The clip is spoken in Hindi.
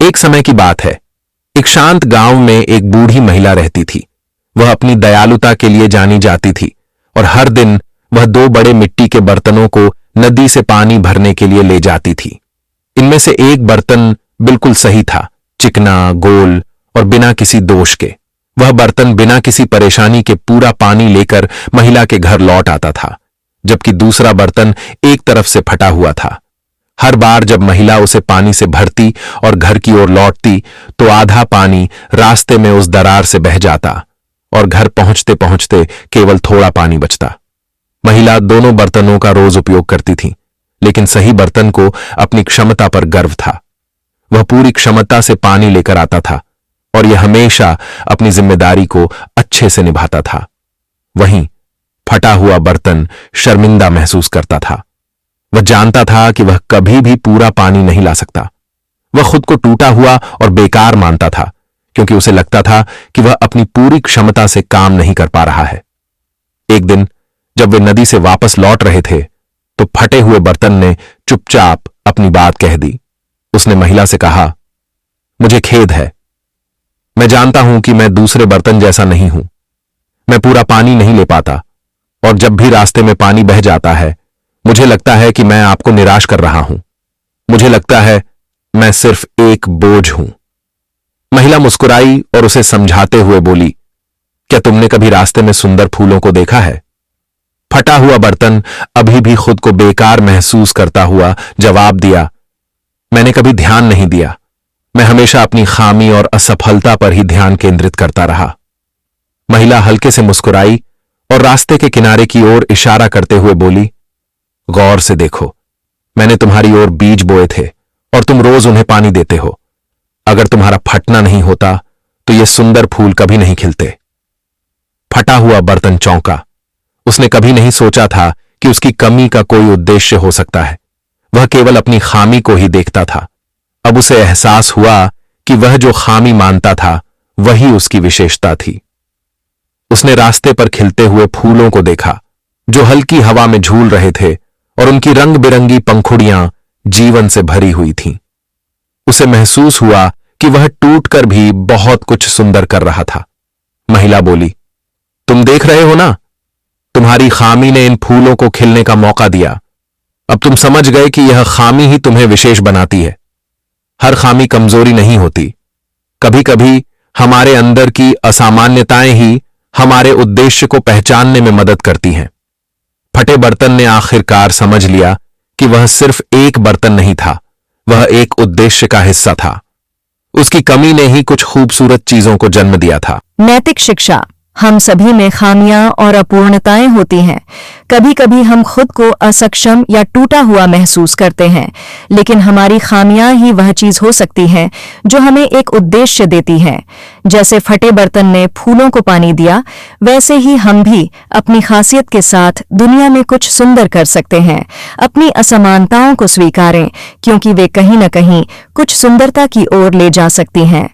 एक समय की बात है। एक शांत गांव में एक बूढ़ी महिला रहती थी। वह अपनी दयालुता के लिए जानी जाती थी और हर दिन वह 2 बड़े मिट्टी के बर्तनों को नदी से पानी भरने के लिए ले जाती थी। इनमें से एक बर्तन बिल्कुल सही था, चिकना, गोल और बिना किसी दोष के। वह बर्तन बिना किसी परेशानी के पूरा पानी लेकर महिला के घर लौट आता था, जबकि दूसरा बर्तन एक तरफ से फटा हुआ था। हर बार जब महिला उसे पानी से भरती और घर की ओर लौटती तो आधा पानी रास्ते में उस दरार से बह जाता और घर पहुंचते पहुंचते केवल थोड़ा पानी बचता। महिला दोनों बर्तनों का रोज उपयोग करती थी, लेकिन सही बर्तन को अपनी क्षमता पर गर्व था। वह पूरी क्षमता से पानी लेकर आता था और यह हमेशा अपनी जिम्मेदारी को अच्छे से निभाता था। वहीं फटा हुआ बर्तन शर्मिंदा महसूस करता था। वह जानता था कि वह कभी भी पूरा पानी नहीं ला सकता। वह खुद को टूटा हुआ और बेकार मानता था, क्योंकि उसे लगता था कि वह अपनी पूरी क्षमता से काम नहीं कर पा रहा है। एक दिन जब वे नदी से वापस लौट रहे थे तो फटे हुए बर्तन ने चुपचाप अपनी बात कह दी। उसने महिला से कहा, मुझे खेद है। मैं जानता हूं कि मैं दूसरे बर्तन जैसा नहीं हूं। मैं पूरा पानी नहीं ले पाता और जब भी रास्ते में पानी बह जाता है मुझे लगता है कि मैं आपको निराश कर रहा हूं। मुझे लगता है मैं सिर्फ एक बोझ हूं। महिला मुस्कुराई और उसे समझाते हुए बोली, क्या तुमने कभी रास्ते में सुंदर फूलों को देखा है? फटा हुआ बर्तन अभी भी खुद को बेकार महसूस करता हुआ जवाब दिया, मैंने कभी ध्यान नहीं दिया। मैं हमेशा अपनी खामी और असफलता पर ही ध्यान केंद्रित करता रहा। महिला हल्के से मुस्कुराई और रास्ते के किनारे की ओर इशारा करते हुए बोली, गौर से देखो, मैंने तुम्हारी ओर बीज बोए थे और तुम रोज उन्हें पानी देते हो। अगर तुम्हारा फटना नहीं होता तो ये सुंदर फूल कभी नहीं खिलते। फटा हुआ बर्तन चौंका। उसने कभी नहीं सोचा था कि उसकी कमी का कोई उद्देश्य हो सकता है। वह केवल अपनी खामी को ही देखता था। अब उसे एहसास हुआ कि वह जो खामी मानता था वही उसकी विशेषता थी। उसने रास्ते पर खिलते हुए फूलों को देखा जो हल्की हवा में झूल रहे थे और उनकी रंग बिरंगी पंखुड़ियां जीवन से भरी हुई थीं। उसे महसूस हुआ कि वह टूटकर भी बहुत कुछ सुंदर कर रहा था। महिला बोली, तुम देख रहे हो ना, तुम्हारी खामी ने इन फूलों को खिलने का मौका दिया। अब तुम समझ गए कि यह खामी ही तुम्हें विशेष बनाती है। हर खामी कमजोरी नहीं होती। कभी कभी हमारे अंदर की असामान्यताएं ही हमारे उद्देश्य को पहचानने में मदद करती हैं। फटे बर्तन ने आखिरकार समझ लिया कि वह सिर्फ एक बर्तन नहीं था, वह एक उद्देश्य का हिस्सा था। उसकी कमी ने ही कुछ खूबसूरत चीजों को जन्म दिया था। नैतिक शिक्षा। हम सभी में खामियां और अपूर्णताएं होती हैं। कभी कभी हम खुद को असक्षम या टूटा हुआ महसूस करते हैं, लेकिन हमारी खामियां ही वह चीज हो सकती है जो हमें एक उद्देश्य देती है। जैसे फटे बर्तन ने फूलों को पानी दिया, वैसे ही हम भी अपनी खासियत के साथ दुनिया में कुछ सुंदर कर सकते हैं। अपनी असमानताओं को स्वीकारें, क्योंकि वे कहीं न कहीं कुछ सुंदरता की ओर ले जा सकती हैं।